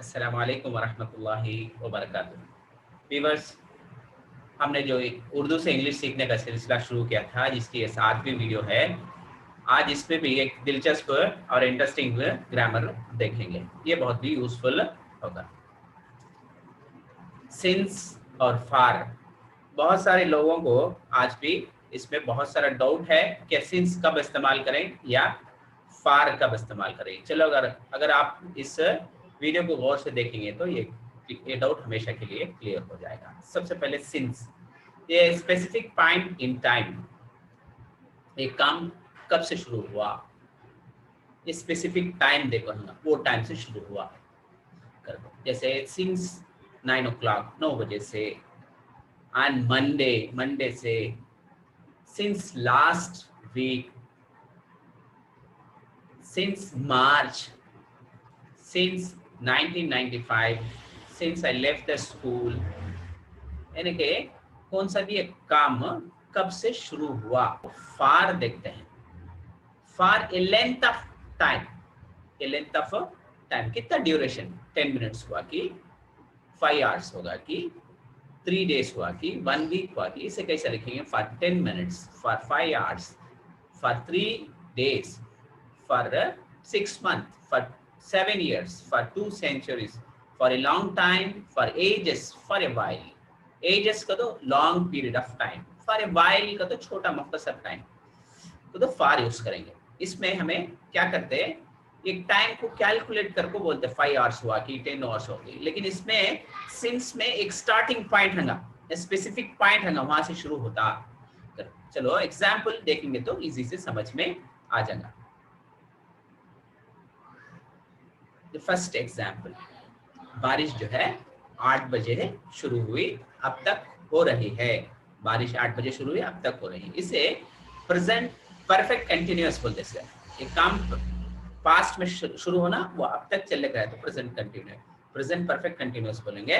अस्सलाम वालेकुम वरहमतुल्लाहि वबरकातुहू। व्यूअर्स, हमने जो उर्दू से इंग्लिश सीखने का सिलसिला शुरू किया था, जिसकी ये 7वीं वीडियो है। आज इसमें भी एक दिलचस्प और इंटरेस्टिंग ग्रामर देखेंगे। ये बहुत ही यूजफुल होगा। सिंस और फार, बहुत सारे लोगों को आज भी इसमें बहुत सारा डाउट है कि सिंस कब इस्तेमाल करें या फार कब इस्तेमाल करें। चलो, अगर आप इस वीडियो को गौर से देखेंगे तो ये डाउट हमेशा के लिए क्लियर हो जाएगा। सबसे पहले सिंस, ये स्पेसिफिक पॉइंट इन टाइम, एक काम कब से शुरू हुआ, ये स्पेसिफिक टाइम देखो ना, वो टाइम से शुरू हुआ कर दो। जैसे सिंस 9 o'clock, 9 बजे से। ऑन मंडे, मंडे से। Since last week, since March, since 1995, since I left the school. यानी कि कौन सा भी एक काम कब से शुरू हुआ। फार देखते हैं। For a length of time, a length of time, कितना ड्यूरेशन, 10 मिनट्स हुआ कि 5 hours होगा कि 3 days हुआ कि 1 week हुआ कि, इसे कैसे लिखेंगे? For 10 minutes, for 5 hours, for 3 days, for 6 months, for 7 years, for 2 centuries, for a long time, for ages, for a while. Ages का तो long period of time, for a while का तो छोटा मुख्तसर टाइम, तो फार यूज करेंगे। इसमें हमें क्या करते हैं, एक टाइम को कैलकुलेट करके बोलते हैं 5 hours हुआ कि 10 hours हो गई। लेकिन इसमें सिंस में एक स्टार्टिंग पॉइंट है, स्पेसिफिक पॉइंट है, वहां से शुरू होता। चलो एग्जाम्पल देखेंगे तो इजी से समझ में आ जाएगा। फर्स्ट एग्जाम्पल, बारिश जो है 8 बजे शुरू हुई, अब तक हो रही है। बारिश 8 बजे शुरू हुई, अब तक हो रही है। इसे प्रेजेंट परफेक्ट कंटिन्यूअस बोलते हैं। एक काम पास्ट में शुरू होना, वो अब तक चल रहा है तो present continuous, present perfect continuous बोलेंगे।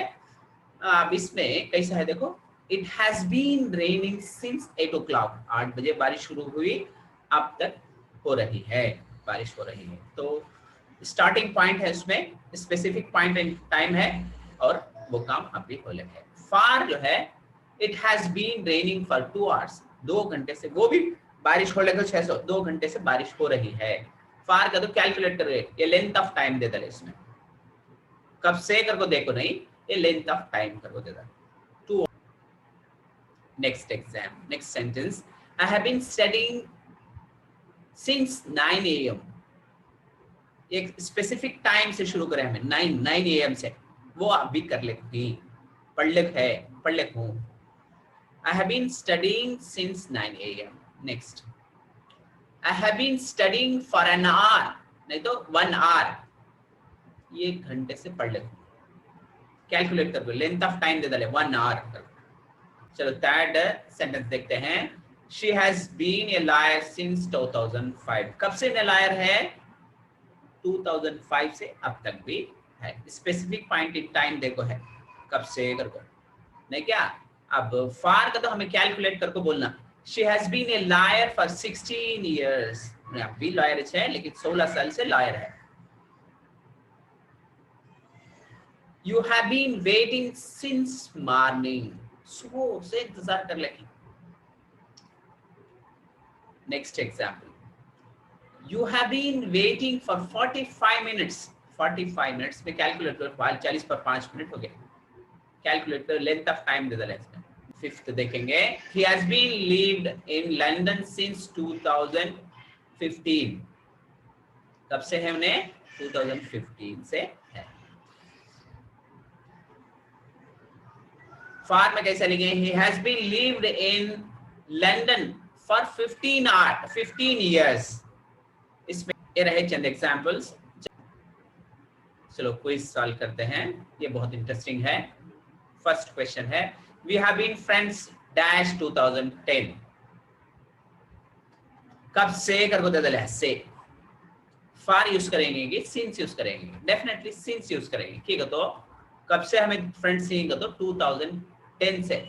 अब इसमें कैसा है देखो, it has been raining since 8 o'clock, 8 बजे बारिश शुरू हुई, अब तक हो रही है, बारिश हो रही है। तो स्टार्टिंग पॉइंट है, उसमें स्पेसिफिक पॉइंट इन टाइम है, और वो काम अभी हो लगे है। फार जो है, it has been raining for 2 hours, 2 घंटे से, वो भी बारिश हो लगे 600, 2 घंटे से बारिश हो रही है। फार का तो कैलकुलेट कर रहे, ये लेंथ ऑफ टाइम दे दे, इसमें कब से कर को देखो नहीं, ये लेंथ ऑफ टाइम कर को दे दे। To next exam, next sentence, I have been studying since 9 AM। एक स्पेसिफिक टाइम से शुरू करें हमें, 9 AM से, वो अभी कर लेती, पढ़ लिख है, पढ़ लिख हूं। I have been studying since 9 AM। Next, I have been studying for an hour, नहीं तो 1 hour, ये 1 घंटे से पढ़ ले, कैलकुलेट कर लो, लेंथ ऑफ टाइम दे डाले 1 hour कर। चलो थर्ड सेंटेंस देखते हैं, she has been a liar since 2005, कब से लायर है? 2005 से अब तक भी है। स्पेसिफिक पॉइंट इन टाइम देखो है, कब से कर को नहीं क्या। अब फार का तो हमें कैलकुलेट करके बोलना, she has been a liar for 16 years, अब भी लॉयर है लेकिन 16 साल से लॉयर है। You have been waiting since morning, सुबह से इंतजार कर लेगी। Next example, you have been waiting for 45 minutes, 45 minutes में कैलकुलेट करो, 40 पर 5 मिनट हो गए, कैलकुलेट करो, length of time they they. Fifth देखेंगे, he has been lived in London since 2015, कब से है उन्हें? 2015 से है। फार में कैसे लिखेंगे, he has been lived in London for 15 years। इसमें ये रहे चंद एग्जाम्पल्स। चलो क्विज सॉल्व करते हैं, ये बहुत इंटरेस्टिंग है। फर्स्ट क्वेश्चन है, we have been friends dash 2010, कब से कर को दे दे से। फार यूज करेंगे कि सिंस यूज करेंगे? डेफिनेटली सिंस यूज करेंगे। ठीक है, तो कब से हमें फ्रेंड्स चाहिए तो 2010 से।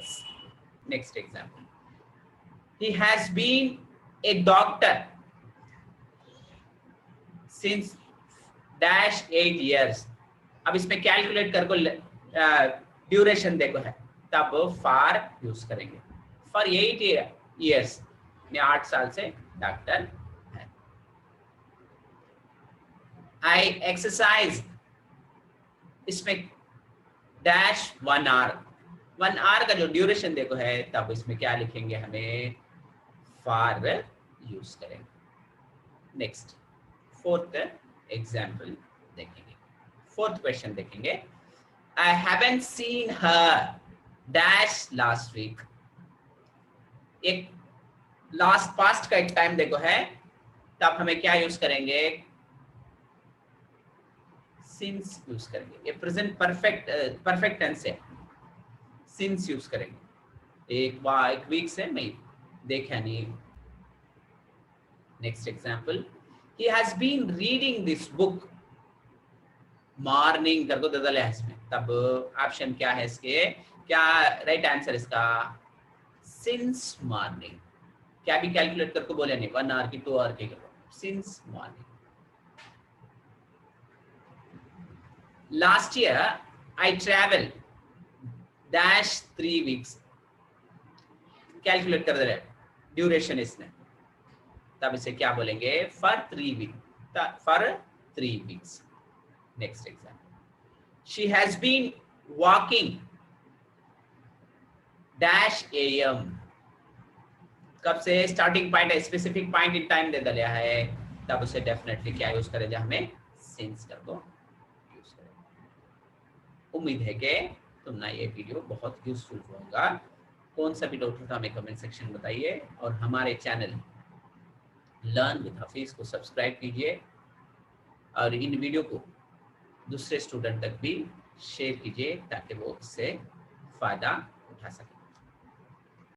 Next example, he has been a doctor since dash 8 years, अब इसमें कैलकुलेट कर को ड्यूरेशन देखो है, तब फॉर यूज करेंगे। फॉर 8 years, 8 साल से डॉक्टर है। आई एक्सरसाइज, इसमें डैश 1 hour, 1 hour का जो ड्यूरेशन देखो है, तब इसमें क्या लिखेंगे, हमें फॉर यूज करेंगे। नेक्स्ट फोर्थ एग्जाम्पल देखेंगे, फोर्थ क्वेश्चन देखेंगे। I haven't seen her dash last week. एक लास्ट पास्ट का एक टाइम देखो है, तब हमें क्या यूज करेंगे, सिंस यूज करेंगे। ये प्रेजेंट परफेक्ट टेंस है, सिंस यूज करेंगे। एक वीक से मैं देखा नहीं। Next example, he has been reading this book morning करको ददल है इसमें, तब ऑप्शन क्या है इसके, क्या राइट आंसर इसका, सिंस मॉर्निंग। क्या भी कैलकुलेट करके बोले नहीं, 1 hour की 2 hour की करो, since morning. Last year I travel dash 3 weeks। Calculate कर दे रहे ड्यूरेशन इसने, तब इसे क्या बोलेंगे, for 3 weeks। Next example, she has been walking dash AM। कब से स्टार्टिंग पॉइंट है, स्पेसिफिक पॉइंट इन टाइम दे दिया है, तब उसे डेफिनेटली क्या यूज करेगा, हमें सिंस करको यूज करेंगे। उम्मीद है कि तुमने ये वीडियो बहुत यूजफुल होगा। कौन सा भी डाउट था हमें कमेंट सेक्शन में बताइए, और हमारे चैनल लर्न विद हफीज को सब्सक्राइब कीजिए, और इन वीडियो को दूसरे स्टूडेंट तक भी शेयर कीजिए, ताकि वो इससे फायदा उठा सके।